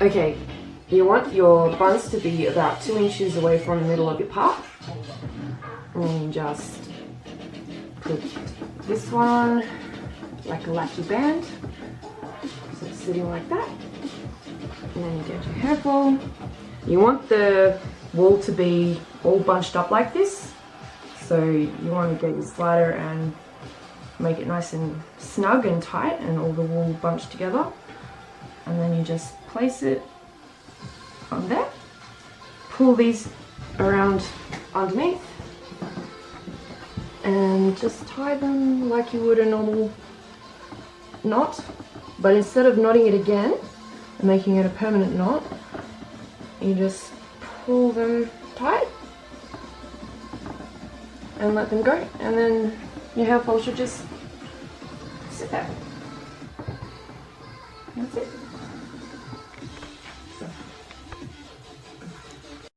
Okay, you want your buns to be about 2 inches away from the middle of your part. And then you just put this one like a lucky band. So it's sitting like that. And then you get your hair ball. You want the wool to be all bunched up like this. So you want to get your slider and make it nice and snug and tight and all the wool bunched together. And then you just place it on there. Pull these around underneath and just tie them like you would a normal knot. But instead of knotting it again and making it a permanent knot, you just pull them tight and let them go, and then your hair fall should just sit there. That's it.